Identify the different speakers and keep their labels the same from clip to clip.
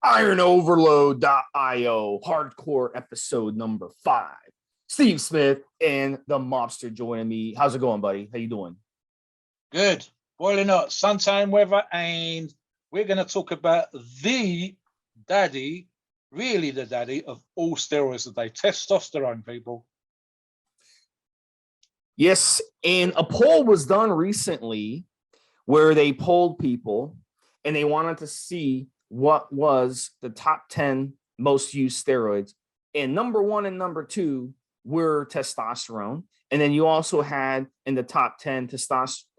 Speaker 1: IronOverLoad.io, hardcore episode number 5. Steve Smith and the Mobster joining me. How's it going, buddy? How you doing?
Speaker 2: Good. Boiling hot, sunshine weather, and we're going to talk about the daddy, really the daddy of all steroids today, testosterone, people.
Speaker 1: Yes, and a poll was done recently where they polled people and they wanted to see what was the top 10 most used steroids. And number 1 and number 2 were testosterone. And then you also had in the top 10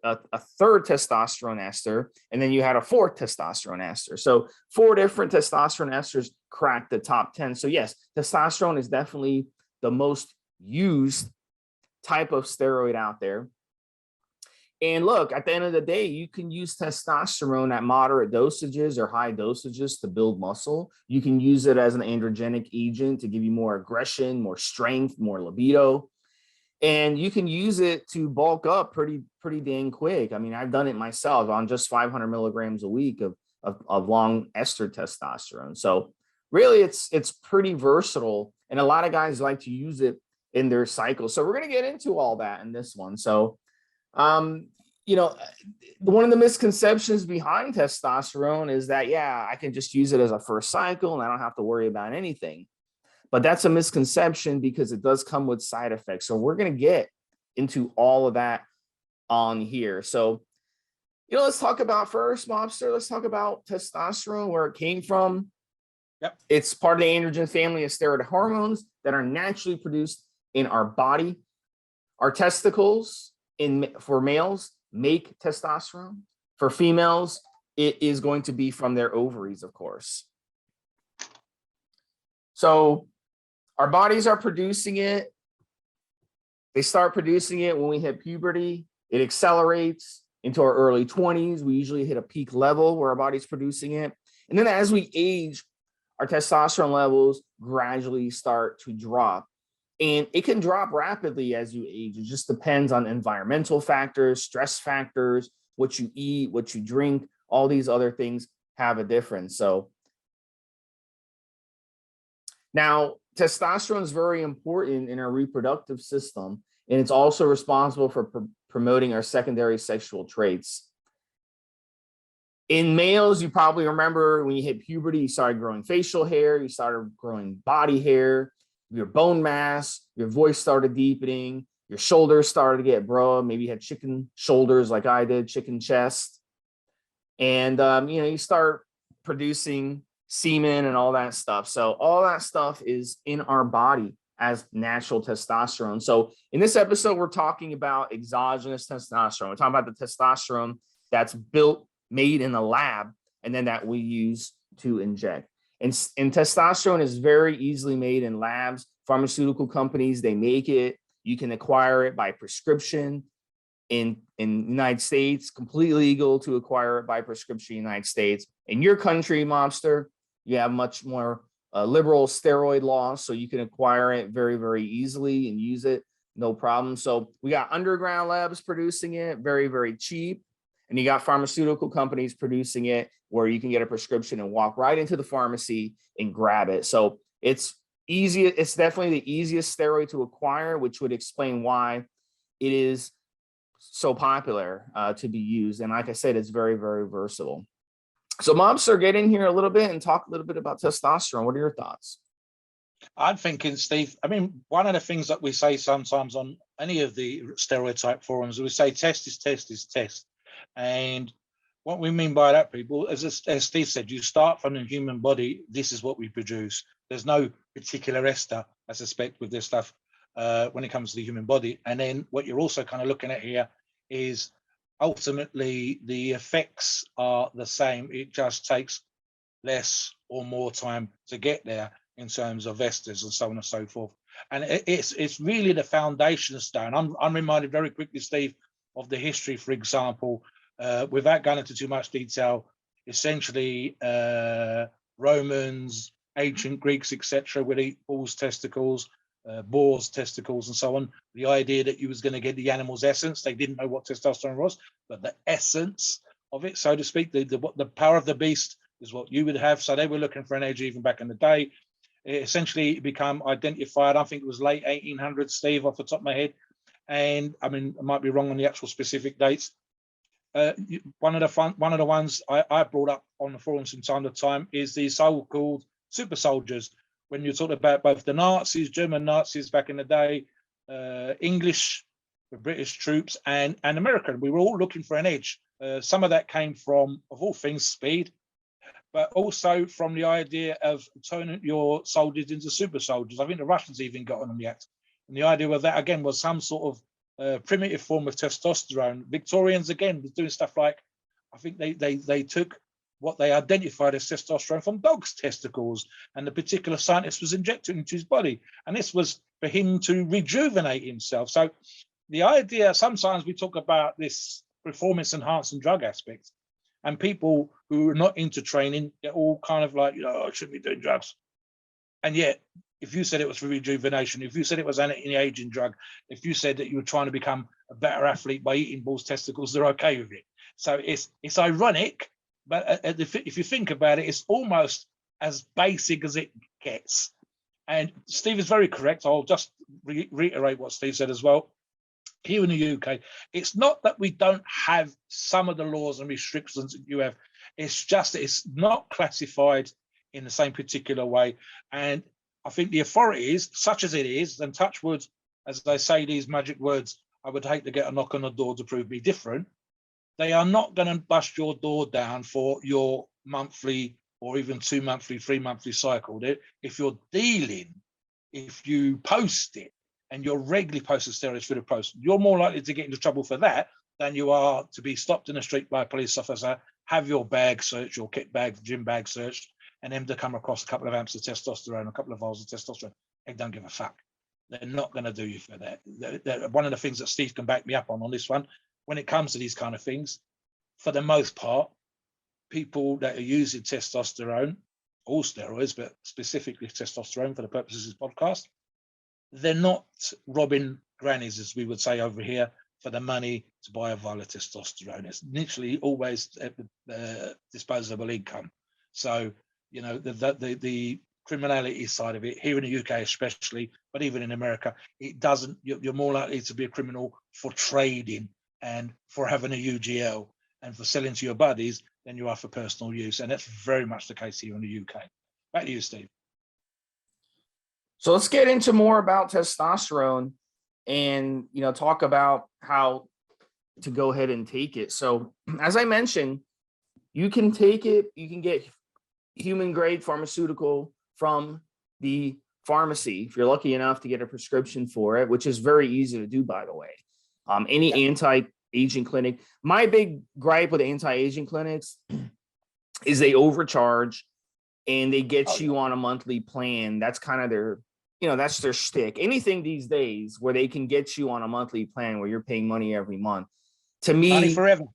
Speaker 1: a third testosterone ester, and then you had a fourth testosterone ester. So 4 different testosterone esters cracked the top 10. So yes, testosterone is definitely the most used type of steroid out there. And look, at the end of the day, you can use testosterone at moderate dosages or high dosages to build muscle. You can use it as an androgenic agent to give you more aggression, more strength, more libido. And you can use it to bulk up pretty dang quick. I mean, I've done it myself on just 500 milligrams a week of long ester testosterone. So really, it's pretty versatile. And a lot of guys like to use it in their cycle. So we're going to get into all that in this one. So you know, one of the misconceptions behind testosterone is that, yeah, I can just use it as a first cycle and I don't have to worry about anything. But that's a misconception because it does come with side effects. So we're going to get into all of that on here. So, let's talk about first, Mobster. Let's talk about testosterone, where it came from.
Speaker 2: Yep.
Speaker 1: It's part of the androgen family of steroid hormones that are naturally produced in our body. Our testicles for males make testosterone. For females, it is going to be from their ovaries, of course. So our bodies are producing it. They start producing it when we hit puberty. It accelerates into our early 20s. We usually hit a peak level where our body's producing it. And then as we age, our testosterone levels gradually start to drop. And it can drop rapidly as you age. It just depends on environmental factors, stress factors, what you eat, what you drink, all these other things have a difference. So now testosterone is very important in our reproductive system, and it's also responsible for promoting our secondary sexual traits. In males, you probably remember when you hit puberty, you started growing facial hair, you started growing body hair, your bone mass, your voice started deepening, your shoulders started to get broad. Maybe you had chicken shoulders like I did, chicken chest. And, you start producing semen and all that stuff. So all that stuff is in our body as natural testosterone. So in this episode, we're talking about exogenous testosterone. We're talking about the testosterone that's made in the lab, and then that we use to inject. And testosterone is very easily made in labs. Pharmaceutical companies, they make it. You can acquire it by prescription in the United States, completely legal to acquire it by prescription in the United States. In your country, Mobster, you have much more liberal steroid laws, so you can acquire it very, very easily and use it, no problem. So we got underground labs producing it, very, very cheap. And you got pharmaceutical companies producing it where you can get a prescription and walk right into the pharmacy and grab it. So it's easy. It's definitely the easiest steroid to acquire, which would explain why it is so popular to be used. And like I said, it's very, very versatile. So Mobster, get in here a little bit and talk a little bit about testosterone. What are your thoughts?
Speaker 2: I'm thinking, Steve, one of the things that we say sometimes on any of the steroid type forums, we say test is test is test. And what we mean by that, people, as Steve said, you start from the human body. This is what we produce. There's no particular ester, I suspect, with this stuff when it comes to the human body. And then what you're also kind of looking at here is ultimately the effects are the same. It just takes less or more time to get there in terms of esters and so on and so forth. And it's really the foundation stone. I'm reminded very quickly, Steve, of the history, for example, without going into too much detail, essentially Romans, ancient Greeks, etc., would eat bull's testicles, boar's testicles, and so on. The idea that you was going to get the animal's essence. They didn't know what testosterone was, but the essence of it, so to speak, the power of the beast is what you would have. So they were looking for an edge even back in the day. It essentially became identified, I think it was late 1800s, Steve, off the top of my head. And I mean, I might be wrong on the actual specific dates. One of the ones I brought up on the forums from time to time is the so-called super soldiers. When you talk about both the Nazis, German Nazis back in the day, English, the British troops, and American, we were all looking for an edge. Some of that came from, of all things, speed, but also from the idea of turning your soldiers into super soldiers. I think the Russians even got on the act. And the idea of that, again, was some sort of primitive form of testosterone. Victorians, again, was doing stuff like, I think they took what they identified as testosterone from dogs' testicles, and the particular scientist was injecting into his body. And this was for him to rejuvenate himself. So the idea, sometimes we talk about this performance-enhancing drug aspect, and people who are not into training get all kind of like, I shouldn't be doing drugs. And yet, if you said it was for rejuvenation, if you said it was an anti-aging drug, if you said that you were trying to become a better athlete by eating bull's testicles, they're okay with it. So it's ironic, but if you think about it, it's almost as basic as it gets. And Steve is very correct. I'll just reiterate what Steve said as well. Here in the UK, it's not that we don't have some of the laws and restrictions that you have. It's just that it's not classified in the same particular way. And I think the authorities, such as it is, and touch wood, as they say these magic words, I would hate to get a knock on the door to prove me different. They are not going to bust your door down for your monthly or even 2 monthly, 3 monthly cycle. If you're dealing, if you post it, and you're regularly posting steroids for the post, you're more likely to get into trouble for that than you are to be stopped in the street by a police officer, have your bag searched, your kit bag, gym bag searched, and them to come across a couple of amps of testosterone, a couple of vials of testosterone. They don't give a fuck. They're not going to do you for that. One of the things that Steve can back me up on this one, when it comes to these kind of things, for the most part, people that are using testosterone, all steroids, but specifically testosterone for the purposes of this podcast, they're not robbing grannies, as we would say over here, for the money to buy a vial of testosterone. It's literally always disposable income. So, the criminality side of it, here in the UK especially, but even in America, it doesn't, you're more likely to be a criminal for trading and for having a UGL and for selling to your buddies than you are for personal use. And that's very much the case here in the UK. Back to you, Steve.
Speaker 1: So let's get into more about testosterone and, talk about how to go ahead and take it. So as I mentioned, you can take it, you can get human grade pharmaceutical from the pharmacy if you're lucky enough to get a prescription for it, which is very easy to do, by the way. Any anti-aging clinic. My big gripe with anti-aging clinics is they overcharge and they get you on a monthly plan. That's kind of their, that's their shtick. Anything these days where they can get you on a monthly plan where you're paying money every month. To me,
Speaker 2: money forever.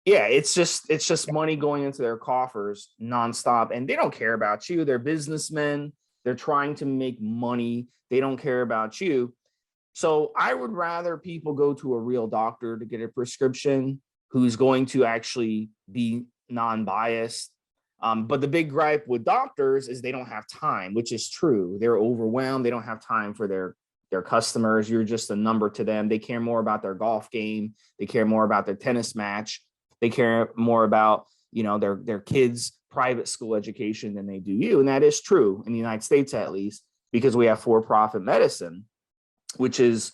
Speaker 1: Yeah, it's just money going into their coffers nonstop, and they don't care about you. They're businessmen. They're trying to make money. They don't care about you. So I would rather people go to a real doctor to get a prescription who's going to actually be non-biased. But the big gripe with doctors is they don't have time, which is true. They're overwhelmed. They don't have time for their customers. You're just a number to them. They care more about their golf game. They care more about their tennis match. They care more about, their kids' private school education than they do you. And that is true in the United States, at least, because we have for-profit medicine, which is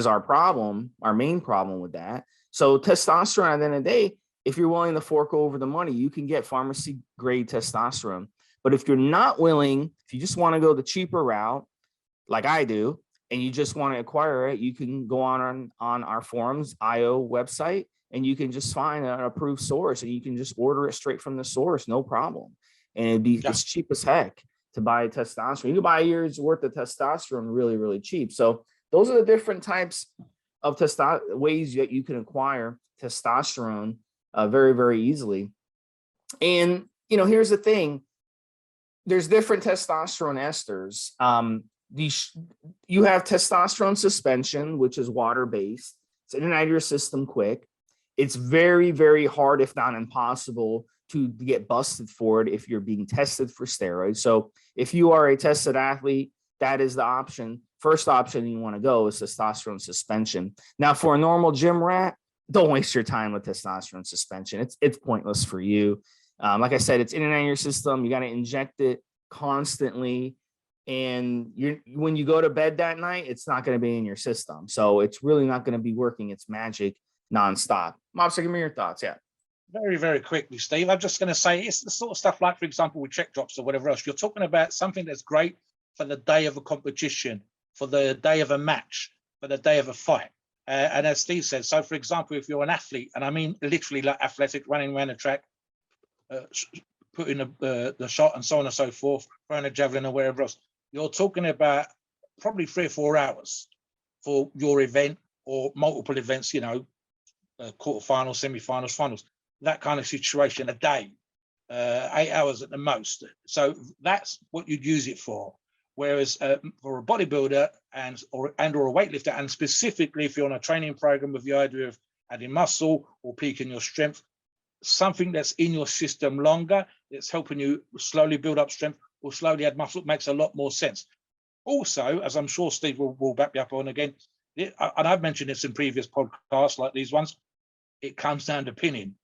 Speaker 1: our problem, our main problem with that. So testosterone, at the end of the day, if you're willing to fork over the money, you can get pharmacy grade testosterone. But if you're not willing, if you just want to go the cheaper route, like I do, and you just want to acquire it, you can go on our forums, IO website, and you can just find an approved source and you can just order it straight from the source, no problem. And it's cheap as heck to buy testosterone. You can buy a year's worth of testosterone really, really cheap. So those are the different types of ways that you can acquire testosterone very, very easily. And, here's the thing. There's different testosterone esters. You have testosterone suspension, which is water-based. It's in and out of your system quick. it's very, very hard, if not impossible, to get busted for it if you're being tested for steroids. So if you are a tested athlete, that is the option. First option you want to go is testosterone suspension. Now, for a normal gym rat, don't waste your time with testosterone suspension. It's pointless for you. Like I said, it's in and out of your system. You got to inject it constantly. And when you go to bed that night, it's not going to be in your system. So it's really not going to be working its magic nonstop. Mobster, give me your thoughts. Yeah.
Speaker 2: Very, very quickly, Steve. I'm just going to say it's the sort of stuff like, for example, with check drops or whatever else. You're talking about something that's great for the day of a competition, for the day of a match, for the day of a fight. And as Steve said, so for example, if you're an athlete, and I mean literally like athletic, running around a track, putting the shot and so on and so forth, throwing a javelin or wherever else, you're talking about probably 3 or 4 hours for your event or multiple events, you know, quarterfinals, semi-finals, finals, that kind of situation a day, 8 hours at the most. So that's what you'd use it for. Whereas for a bodybuilder and or a weightlifter, and specifically if you're on a training program with the idea of adding muscle or peaking your strength, something that's in your system longer, that's helping you slowly build up strength or slowly add muscle, makes a lot more sense. Also, as I'm sure Steve will back me up on again, and I've mentioned this in previous podcasts like these ones, it comes down to pinning.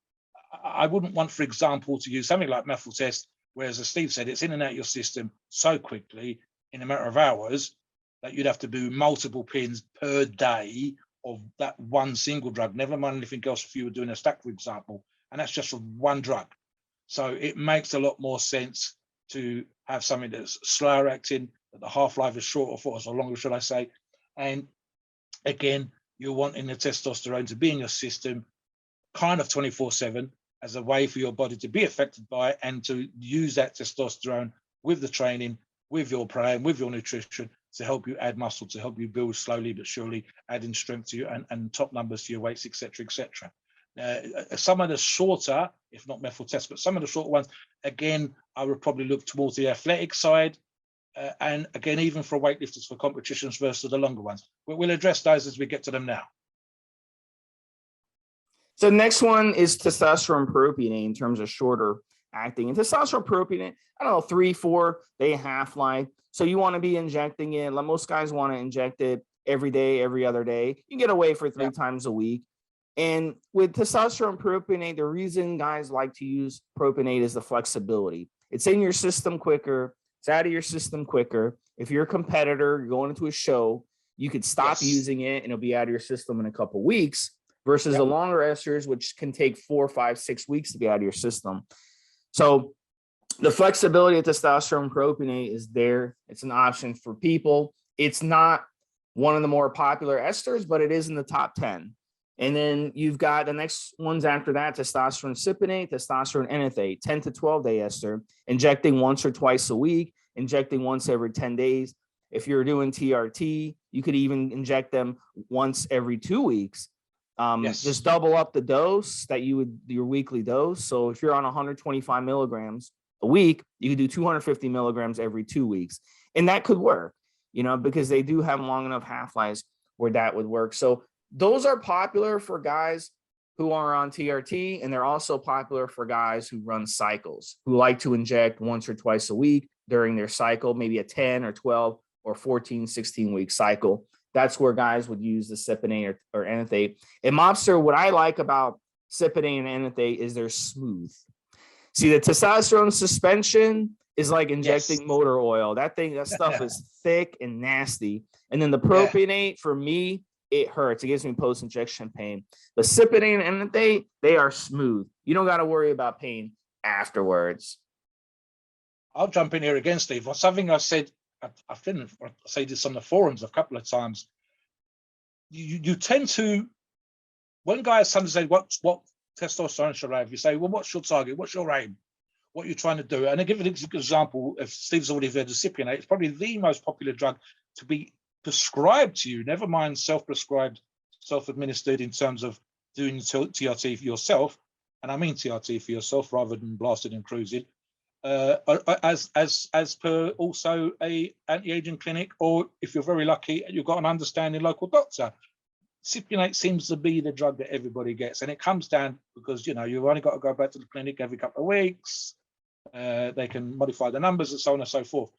Speaker 2: I wouldn't want, for example, to use something like methyl test, whereas as Steve said, it's in and out of your system so quickly in a matter of hours that you'd have to do multiple pins per day of that one single drug, never mind anything else if you were doing a stack, for example, and that's just for one drug. So it makes a lot more sense to have something that's slower acting, that the half-life is shorter for us, or longer, should I say. And again, you're wanting the testosterone to be in your system kind of 24/7 as a way for your body to be affected by it and to use that testosterone with the training, with your praying, with your nutrition to help you add muscle, to help you build slowly but surely, adding strength to you and top numbers to your weights, etc., etc. Some of the shorter, if not methyl tests, but some of the shorter ones, again, I would probably look towards the athletic side. And again, even for weightlifters for competitions versus the longer ones. But we'll address those as we get to them now.
Speaker 1: So next one is testosterone propionate in terms of shorter acting. And testosterone propionate, I don't know, 3-4 day half-life. So you want to be injecting it. Like most guys want to inject it every day, every other day. You can get away for 3 times a week. And with testosterone propionate, the reason guys like to use propionate is the flexibility. It's in your system quicker. It's out of your system quicker. If you're a competitor, you're going into a show, you could stop using it and it'll be out of your system in a couple of weeks versus the longer esters, which can take 4, 5, 6 weeks to be out of your system. So the flexibility of testosterone propionate is there. It's an option for people. It's not one of the more popular esters, but it is in the top 10. And then you've got the next ones after that, testosterone cypionate, testosterone enanthate, 10 to 12 day ester, injecting once or twice a week, injecting once every 10 days. If you're doing TRT, you could even inject them once every 2 weeks. Just double up the dose that you would, your weekly dose. So if you're on 125 milligrams a week, you could do 250 milligrams every 2 weeks. And that could work, you know, because they do have long enough half-lives where that would work. So those are popular for guys who are on TRT, and they're also popular for guys who run cycles, who like to inject once or twice a week during their cycle, maybe a 10 or 12 or 14, 16-week cycle. That's where guys would use the cypionate or enanthate. And Mobster, what I like about cypionate and enanthate is they're smooth. See, the testosterone suspension is like injecting motor oil. That stuff is thick and nasty. And then the propionate, for me, it hurts. It gives me post-injection pain. The cypionate and enanthate, they are smooth. You don't got to worry about pain afterwards.
Speaker 2: I'll jump in here again, Steve. Something I said, I didn't say this on the forums a couple of times. You tend to, when guys sometimes say, what testosterone should I have? You say, well, what's your target? What's your aim? What you're trying to do? And I give an example. If Steve's already heard of cypionate, it's probably the most popular drug to be prescribed to you, never mind self-prescribed, self-administered in terms of doing TRT for yourself, and I mean TRT for yourself rather than blasted and cruising, as per also a anti-aging clinic, or if you're very lucky, you've got an understanding local doctor. Cypionate seems to be the drug that everybody gets, and it comes down because you've only got to go back to the clinic every couple of weeks. They can modify the numbers and so on and so forth.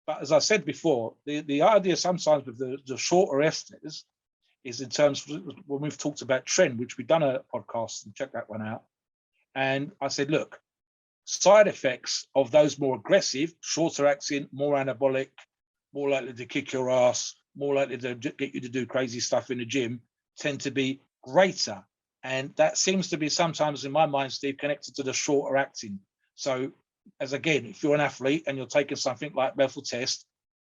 Speaker 2: But as I said before, the idea sometimes with the shorter esters is in terms of when we've talked about trend, which we've done a podcast and check that one out. And I said, look, side effects of those more aggressive, shorter acting, more anabolic, more likely to kick your ass, more likely to get you to do crazy stuff in the gym, tend to be greater. And that seems to be sometimes, in my mind, Steve, connected to the shorter acting. So as again, if you're an athlete and you're taking something like methyl test,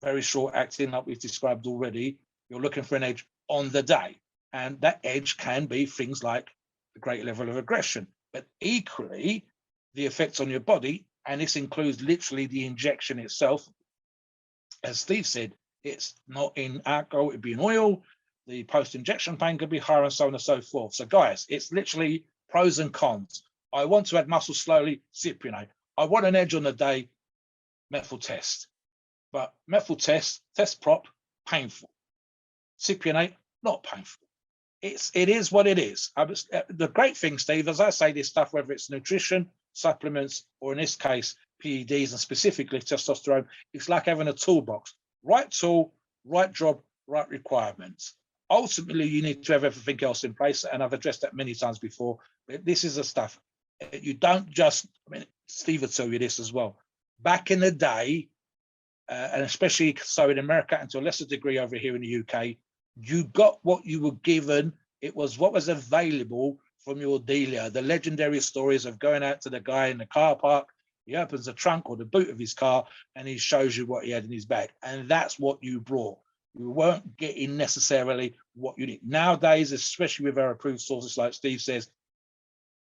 Speaker 2: very short acting, like we've described already, you're looking for an edge on the day. And that edge can be things like a great level of aggression, but equally the effects on your body, and this includes literally the injection itself. As Steve said, it's not in alcohol, it'd be in oil. The post-injection pain could be higher and so on and so forth. So guys, it's literally pros and cons. I want to add muscle slowly, cypionate. I want an edge on the day, methyl test. But methyl test prop, painful. Cypionate, not painful. It is what it is. The great thing, Steve, as I say this stuff, whether it's nutrition, supplements, or in this case, PEDs and specifically testosterone, it's like having a toolbox. Right tool, right job, right requirements. Ultimately, you need to have everything else in place, and I've addressed that many times before. But this is the stuff. You don't just, Steve will tell you this as well. Back in the day, and especially so in America and to a lesser degree over here in the UK, you got what you were given. It was what was available from your dealer. The legendary stories of going out to the guy in the car park, he opens the trunk or the boot of his car and he shows you what he had in his bag. And that's what you brought. You weren't getting necessarily what you need. Nowadays, especially with our approved sources, like Steve says,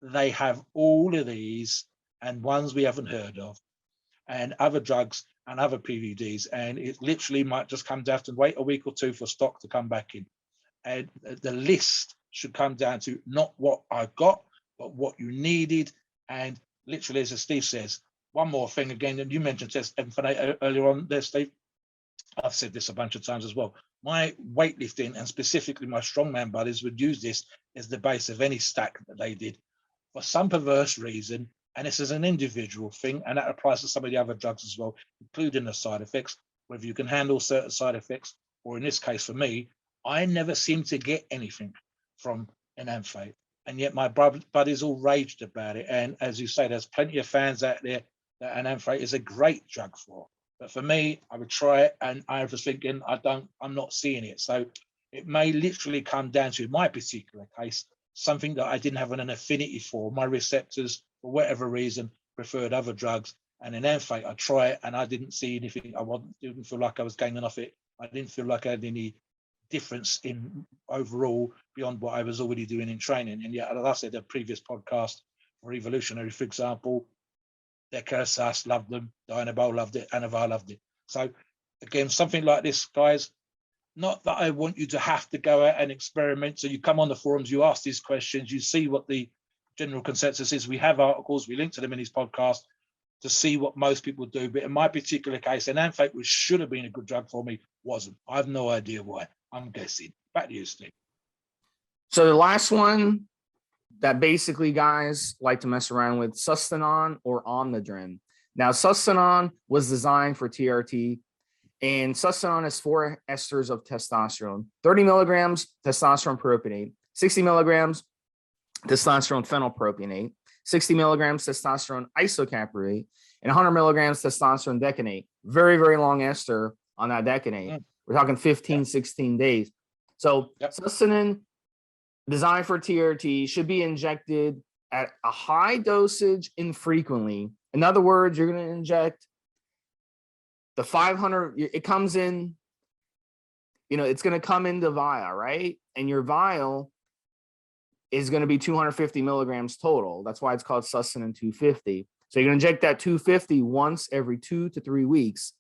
Speaker 2: they have all of these and ones we haven't heard of, and other drugs and other PVDs. And it literally might just come down to wait a week or two for stock to come back in. And the list should come down to not what I got, but what you needed. And literally, as Steve says, one more thing again, and you mentioned Testosterone earlier on there, Steve. I've said this a bunch of times as well. My weightlifting and specifically my strongman buddies would use this as the base of any stack that they did. For some perverse reason, and this is an individual thing, and that applies to some of the other drugs as well, including the side effects, whether you can handle certain side effects, or in this case for me, I never seem to get anything from an Amphate. And yet my buddies all raged about it. And as you say, there's plenty of fans out there that an Amphate is a great drug for. But for me, I would try it, and I was thinking, I'm not seeing it. So it may literally come down to, in my particular case, something that I didn't have an affinity for. My receptors, for whatever reason, preferred other drugs. And in Amphate, I try it, and I didn't see anything. Didn't feel like I was gaining off it. I didn't feel like I had any difference in overall beyond what I was already doing in training. And yet, as I said, a previous podcast for Evolutionary, for example, Decarsas loved them, Dynabo loved it, Anavar loved it. So again, something like this, guys, not that I want you to have to go out and experiment. So you come on the forums, you ask these questions, you see what the general consensus is. We have articles, we link to them in these podcasts to see what most people do. But in my particular case, an Amphate, which should have been a good drug for me, wasn't. I have no idea why. I'm guessing. Back to you, Steve.
Speaker 1: So the last one that basically guys like to mess around with, Sustanon or Omnidrin. Now, Sustanon was designed for TRT, and Sustanon has 4 esters of testosterone: 30 milligrams testosterone propionate, 60 milligrams testosterone phenylpropionate, 60 milligrams testosterone isocaprate, and 100 milligrams testosterone decanate. Very, very long ester on that decanate. We're talking 15, 16 days. So Sustanon, designed for TRT, should be injected at a high dosage infrequently. In other words, you're going to inject the 500, it comes in, it's going to come in the vial, right? And your vial is going to be 250 milligrams total. That's why it's called Sustanon 250. So you're going to inject that 250 once every 2 to 3 weeks.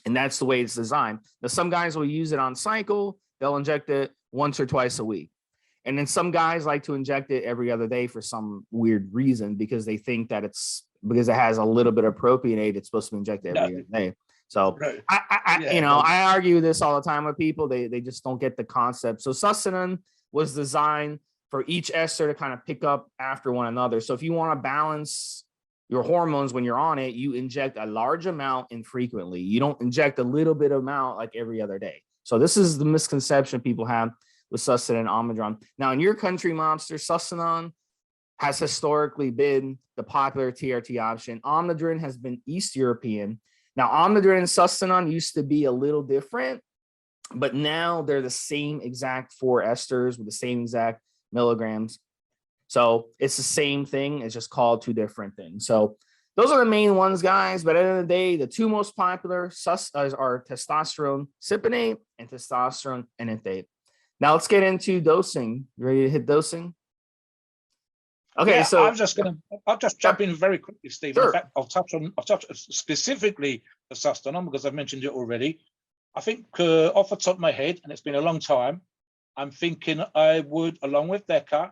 Speaker 1: And that's the way it's designed. Now, some guys will use it on cycle. They'll inject it once or twice a week. And then some guys like to inject it every other day for some weird reason, because they think that because it has a little bit of propionate, it's supposed to be injected every other day. So
Speaker 2: Right.
Speaker 1: I argue this all the time with people. They just don't get the concept. So sustanon was designed for each ester to kind of pick up after one another. So if you want to balance your hormones when you're on it, you inject a large amount infrequently. You don't inject a little bit amount like every other day. So this is the misconception people have with sustanon and Omidron. Now in your country, Mobster, sustanon has historically been the popular TRT option. Omidron has been East European. Now Omidron and sustanon used to be a little different, but now they're the same exact 4 esters with the same exact milligrams. So it's the same thing. It's just called 2 different things. So those are the main ones, guys. But at the end of the day, the 2 most popular are testosterone cypionate and testosterone enanthate. Now let's get into dosing. You ready to hit dosing? Okay,
Speaker 2: yeah,
Speaker 1: so
Speaker 2: I'll just jump in very quickly, Steve.
Speaker 1: Sure.
Speaker 2: In fact, I'll touch specifically the sustanon because I've mentioned it already. I think off the top of my head, and it's been a long time, I'm thinking I would, along with Deca,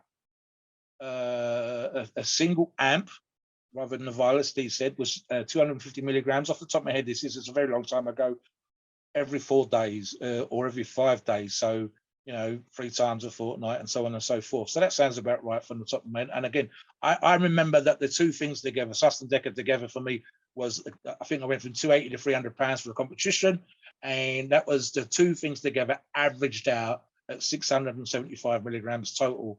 Speaker 2: a single amp, rather than the vial, as Steve said, was 250 milligrams. Off the top of my head, it's a very long time ago, every 4 days or every 5 days. So, 3 times a fortnight and so on and so forth. So that sounds about right from the top of my head. And again, I remember that the 2 things together, Sus and Deca together for me was, I think I went from 280 to 300 pounds for the competition. And that was the 2 things together averaged out at 675 milligrams total.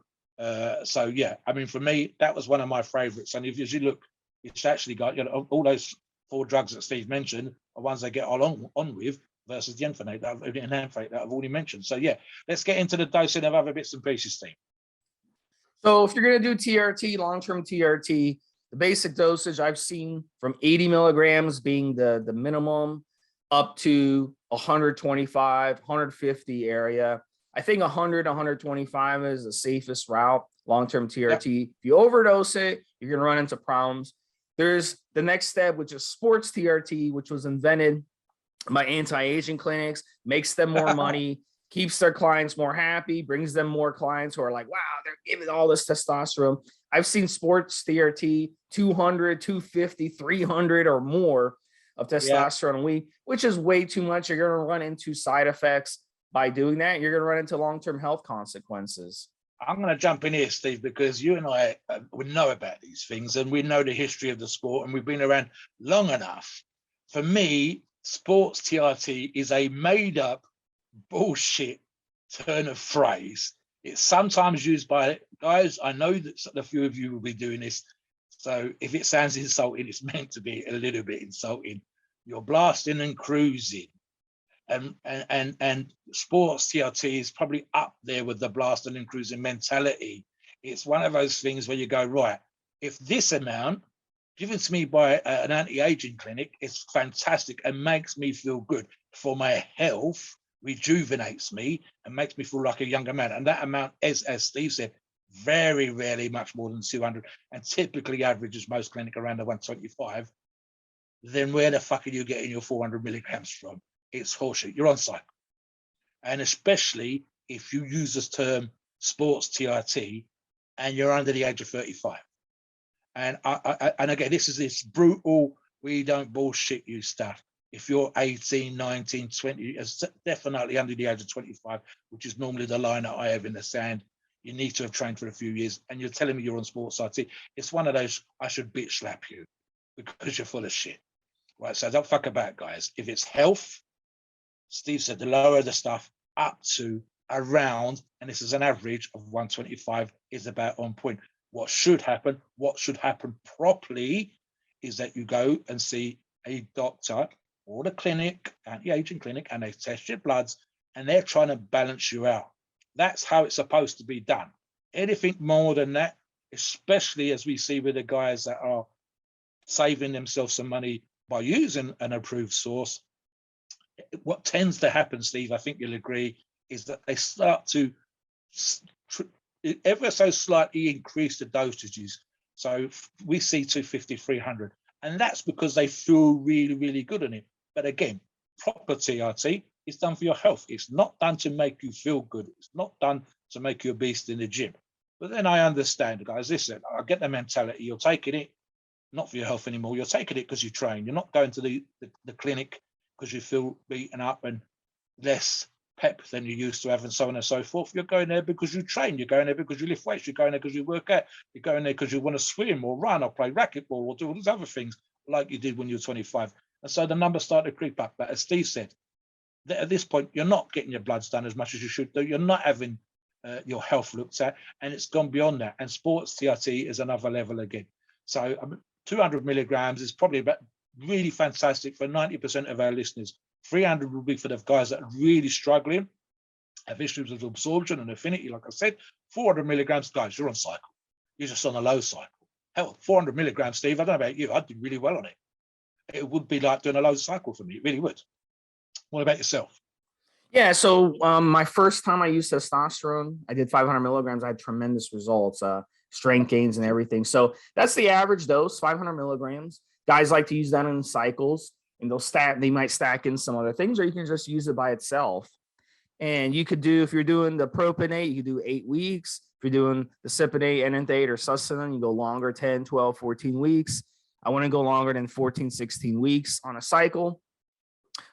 Speaker 2: So yeah, I mean, for me, that was one of my favorites. And if you look, it's actually got, all those 4 drugs that Steve mentioned are ones they get on with versus the enanthate that I've already mentioned. So yeah, let's get into the dosing of other bits and pieces, Steve.
Speaker 1: So if you're going to do TRT, long-term TRT, the basic dosage I've seen from 80 milligrams being the minimum up to 125, 150 area. I think 100, 125 is the safest route, long-term TRT. Yep. If you overdose it, you're going to run into problems. There's the next step, which is sports TRT, which was invented by anti-aging clinics, makes them more money, keeps their clients more happy, brings them more clients who are like, wow, they're giving all this testosterone. I've seen sports TRT 200, 250, 300 or more of testosterone we, which is way too much. You're going to run into side effects by doing that. You're going to run into long-term health consequences.
Speaker 2: I'm going to jump in here, Steve, because you and I we know about these things and we know the history of the sport and we've been around long enough. For me, sports TRT is a made-up bullshit turn of phrase. It's sometimes used by guys. I know that a few of you will be doing this. So if it sounds insulting, it's meant to be a little bit insulting. You're blasting and cruising. And sports TRT is probably up there with the blasting and cruising mentality. It's one of those things where you go, right, if this amount given to me by an anti-aging clinic is fantastic and makes me feel good for my health, rejuvenates me and makes me feel like a younger man. And that amount is, as Steve said, very rarely much more than 200 and typically averages most clinic around the 125. Then where the fuck are you getting your 400 milligrams from? It's horseshit. You're on cycle. And especially if you use this term sports TRT and you're under the age of 35. And and again, this is this brutal, we don't bullshit you stuff. If you're 18, 19, 20, it's definitely under the age of 25, which is normally the line that I have in the sand. You need to have trained for a few years and you're telling me you're on sports TRT. It's one of those, I should bitch slap you because you're full of shit. Right, so don't fuck about, guys. If it's health, Steve said the lower the stuff up to around, and this is an average of 125, is about on point. What should happen properly is that you go and see a doctor or the clinic, anti-aging clinic, and they test your bloods and they're trying to balance you out. That's how it's supposed to be done. Anything more than that, especially as we see with the guys that are saving themselves some money by using an approved source, what tends to happen, Steve, I think you'll agree, is that they start to ever so slightly increase the dosages. So we see 250, 300, and that's because they feel really, really good on it. But again, proper TRT is done for your health. It's not done to make you feel good. It's not done to make you a beast in the gym. But then I understand, guys, listen, I get the mentality. You're taking it not for your health anymore. You're taking it because you train. You're not going to the clinic because you feel beaten up and less pep than you used to have, and so on and so forth. You're going there because you train. You're going there because you lift weights. You're going there because you work out. You're going there because you want to swim or run or play racquetball or do all these other things like you did when you were 25. And so the numbers start to creep up. But as Steve said, at this point, you're not getting your bloods done as much as you should do. You're not having your health looked at, and it's gone beyond that. And sports TRT is another level again. So 200 milligrams is probably about really fantastic for 90% of our listeners. 300 will be for the guys that are really struggling, have issues with absorption and affinity. Like I said, 400 milligrams, guys, you're on cycle. You're just on a low cycle. Hell, 400 milligrams, Steve, I don't know about you, I'd do really well on it. It would be like doing a low cycle for me. It really would. What about yourself?
Speaker 1: Yeah, so my first time I used testosterone, I did 500 milligrams. I had tremendous results, strength gains and everything. So that's the average dose, 500 milligrams. Guys like to use that in cycles, and they might stack in some other things, or you can just use it by itself. And you could do, if you're doing the propionate, you could do 8 weeks. If you're doing the cypionate, enanthate, or succinate, you go longer, 10, 12, 14 weeks. I want to go longer than 14, 16 weeks on a cycle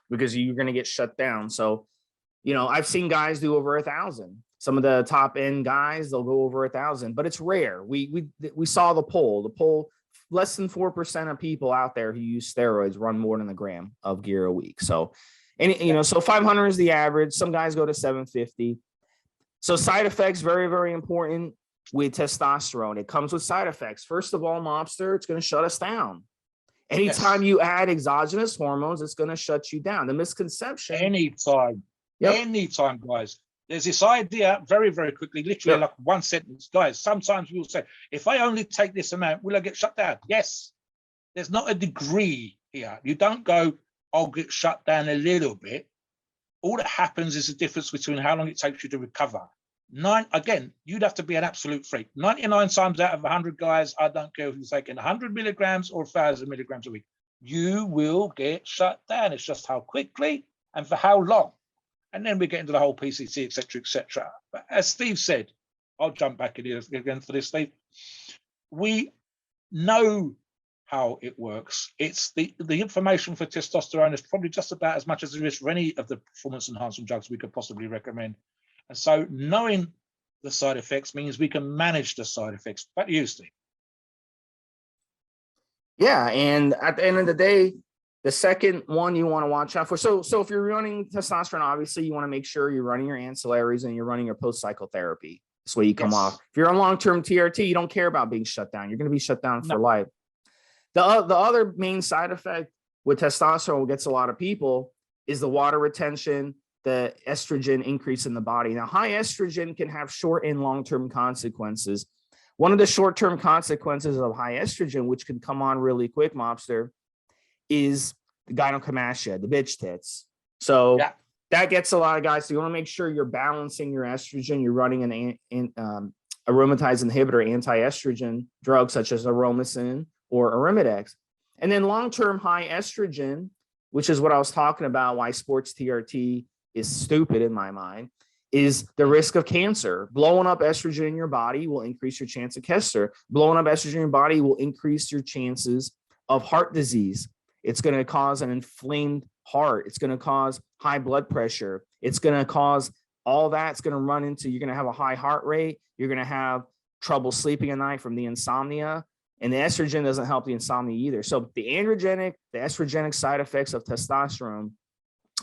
Speaker 1: because you're going to get shut down. So, I've seen guys do over 1,000. Some of the top end guys, they'll go over 1,000, but it's rare. We saw the poll, less than 4% of people out there who use steroids run more than a gram of gear a week. So, so 500 is the average. Some guys go to 750. So side effects, very, very important with testosterone. It comes with side effects. First of all, Mobster, it's going to shut us down. Anytime you add exogenous hormones, it's going to shut you down. The misconception.
Speaker 2: Anytime, guys. There's this idea, very, very quickly, literally like one sentence. Guys, sometimes we'll say, if I only take this amount, will I get shut down? Yes. There's not a degree here. You don't go, I'll get shut down a little bit. All that happens is the difference between how long it takes you to recover. Again, you'd have to be an absolute freak. 99 times out of 100 guys, I don't care if you're taking 100 milligrams or 1,000 milligrams a week, you will get shut down. It's just how quickly and for how long. And then we get into the whole PCT, et cetera, et cetera. But as Steve said, I'll jump back in here again for this, Steve. We know how it works. It's the information for testosterone is probably just about as much as there is for any of the performance enhancement drugs we could possibly recommend. And so knowing the side effects means we can manage the side effects. Back to you, Steve.
Speaker 1: Yeah, and at the end of the day, the second one you want to watch out for. So if you're running testosterone, obviously you want to make sure you're running your ancillaries and you're running your post-cycle therapy. This way you come off. If you're on long-term TRT, you don't care about being shut down. You're going to be shut down for life. The other main side effect with testosterone, what gets a lot of people, is the water retention, the estrogen increase in the body. Now, high estrogen can have short and long-term consequences. One of the short-term consequences of high estrogen, which can come on really quick, Mobster, is the gynecomastia, the bitch tits. So that gets a lot of guys. So you want to make sure you're balancing your estrogen. You're running an aromatase inhibitor, anti-estrogen drug such as aromasin or Arimidex. And then long-term high estrogen, which is what I was talking about, why sports TRT is stupid in my mind, is the risk of cancer. Blowing up estrogen in your body will increase your chance of cancer. Blowing up estrogen in your body will increase your chances of heart disease. It's going to cause an inflamed heart. It's going to cause high blood pressure. It's going to cause all that. It's going to run into, you're going to have a high heart rate. You're going to have trouble sleeping at night from the insomnia. And the estrogen doesn't help the insomnia either. So the estrogenic side effects of testosterone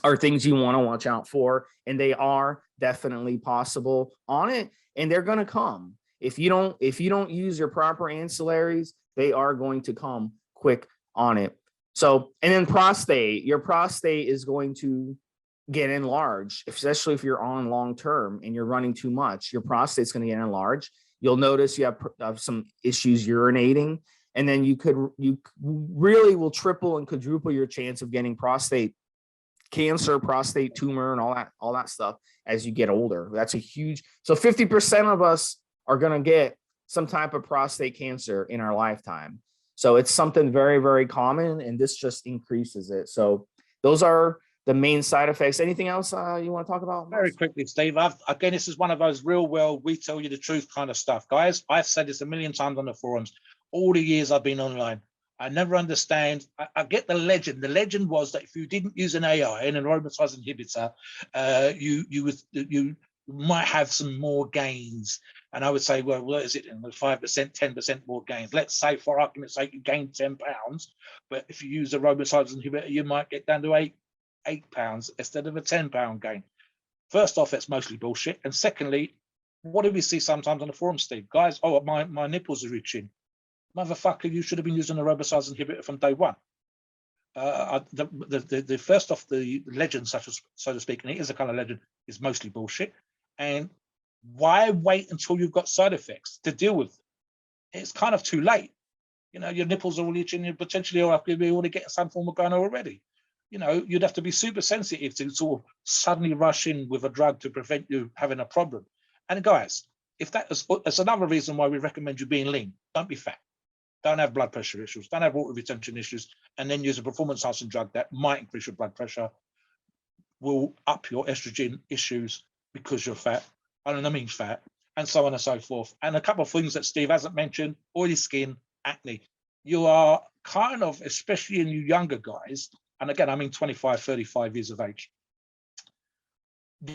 Speaker 1: are things you want to watch out for. And they are definitely possible on it. And they're going to come. If you don't use your proper ancillaries, they are going to come quick on it. So, and then prostate, your prostate is going to get enlarged, especially if you're on long term and you're running too much. Your prostate's going to get enlarged. You'll notice you have some issues urinating, and then you really will triple and quadruple your chance of getting prostate cancer, prostate tumor, and all that stuff as you get older. That's a huge. So 50% of us are going to get some type of prostate cancer in our lifetime. So it's something very, very common, and this just increases it. So those are the main side effects. Anything else you want to talk about?
Speaker 2: Very quickly, Steve. Again, this is one of those real world, we tell you the truth kind of stuff. Guys, I've said this a million times on the forums. All the years I've been online, I never understand. I get the legend. The legend was that if you didn't use an AI and an aromatase inhibitor, you might have some more gains. And I would say, well, what is it? 5%, 10% more gains. Let's say, for argument's sake, you gain 10 pounds, but if you use a aromatase inhibitor, you might get down to eight pounds instead of a 10-pound gain. First off, that's mostly bullshit. And secondly, what do we see sometimes on the forum, Steve? Guys, oh, my nipples are itching. Motherfucker, you should have been using a aromatase inhibitor from day one. The first off, the legend, so to speak, and it is a kind of legend, is mostly bullshit. And why wait until you've got side effects to deal with? It's kind of too late. You know, your nipples are all itching, you potentially already getting some form of gonorrhea already. You know, you'd have to be super sensitive to sort of suddenly rush in with a drug to prevent you having a problem. And guys, if that's another reason why we recommend you being lean. Don't be fat. Don't have blood pressure issues, don't have water retention issues, and then use a performance enhancing drug that might increase your blood pressure, will up your estrogen issues because you're fat, fat, and so on and so forth. And a couple of things that Steve hasn't mentioned: oily skin, acne. You are kind of, especially in you younger guys, and again, I mean 25, 35 years of age,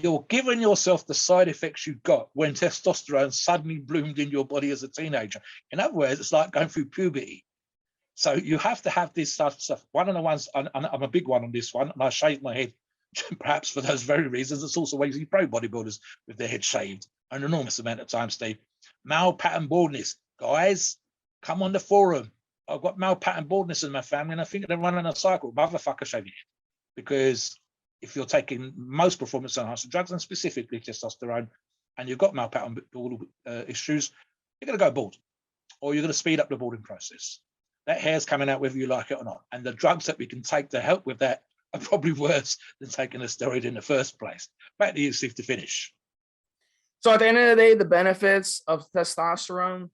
Speaker 2: you're giving yourself the side effects you got when testosterone suddenly bloomed in your body as a teenager. In other words, it's like going through puberty. So you have to have this stuff. One of the ones, and I'm a big one on this one, and I shaved my head perhaps for those very reasons. It's also why you see pro bodybuilders with their head shaved an enormous amount of time, Steve. Male pattern baldness. Guys, come on the forum. I've got male pattern baldness in my family, and I think they're running a cycle. Motherfucker, shave your head. Because if you're taking most performance enhancing drugs, and specifically testosterone, and you've got male pattern issues, you're going to go bald, or you're going to speed up the balding process. That hair's coming out whether you like it or not. And the drugs that we can take to help with that are probably worse than taking a steroid in the first place. Back to you, Steve, to finish.
Speaker 1: So at the end of the day, the benefits of testosterone,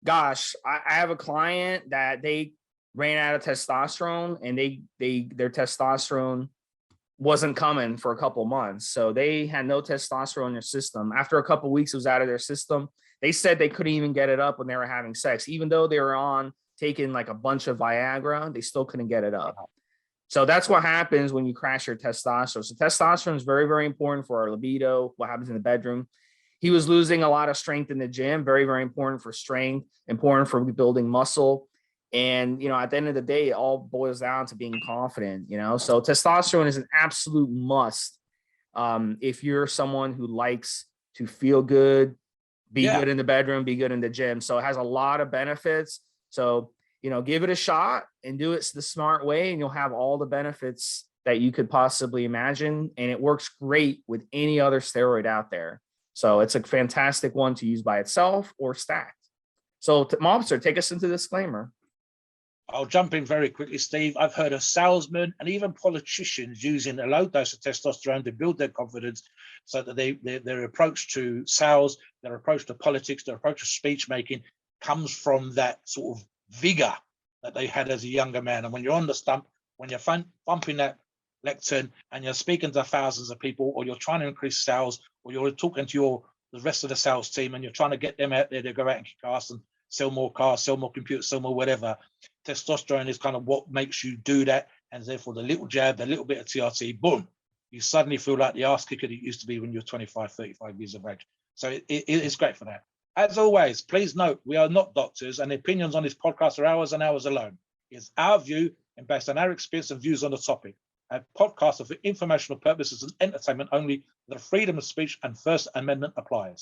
Speaker 1: gosh, I have a client that they ran out of testosterone, and their testosterone wasn't coming for a couple months. So they had no testosterone in their system. After a couple weeks, it was out of their system. They said they couldn't even get it up when they were having sex. Even though they were on taking like a bunch of Viagra, they still couldn't get it up. So that's what happens when you crash your testosterone. So testosterone is very, very important for our libido, what happens in the bedroom. He was losing a lot of strength in the gym, very, very important for strength, important for building muscle. And, you know, at the end of the day, it all boils down to being confident, you know. So testosterone is an absolute must if you're someone who likes to feel good, be good in the bedroom, be good in the gym. So it has a lot of benefits. So, you know, give it a shot and do it the smart way, and you'll have all the benefits that you could possibly imagine. And it works great with any other steroid out there. So it's a fantastic one to use by itself or stacked. So Mobster, take us into the disclaimer.
Speaker 2: I'll jump in very quickly, Steve. I've heard of salesmen and even politicians using a low dose of testosterone to build their confidence, so that their approach to sales, their approach to politics, their approach to speech making comes from that sort of vigor that they had as a younger man. And when you're on the stump, when you're thumping that lectern and you're speaking to thousands of people, or you're trying to increase sales, or you're talking to the rest of the sales team and you're trying to get them out there to go out and kick ass and sell more cars, sell more computers, sell more whatever. Testosterone is kind of what makes you do that. And therefore the little jab, the little bit of TRT, boom, you suddenly feel like the ass kicker that you used to be when you're 25, 35 years of age. So it is great for that. As always, please note, we are not doctors, and the opinions on this podcast are ours and ours alone. It's our view and based on our experience and views on the topic. A podcast are for informational purposes and entertainment only. The freedom of speech and First Amendment applies.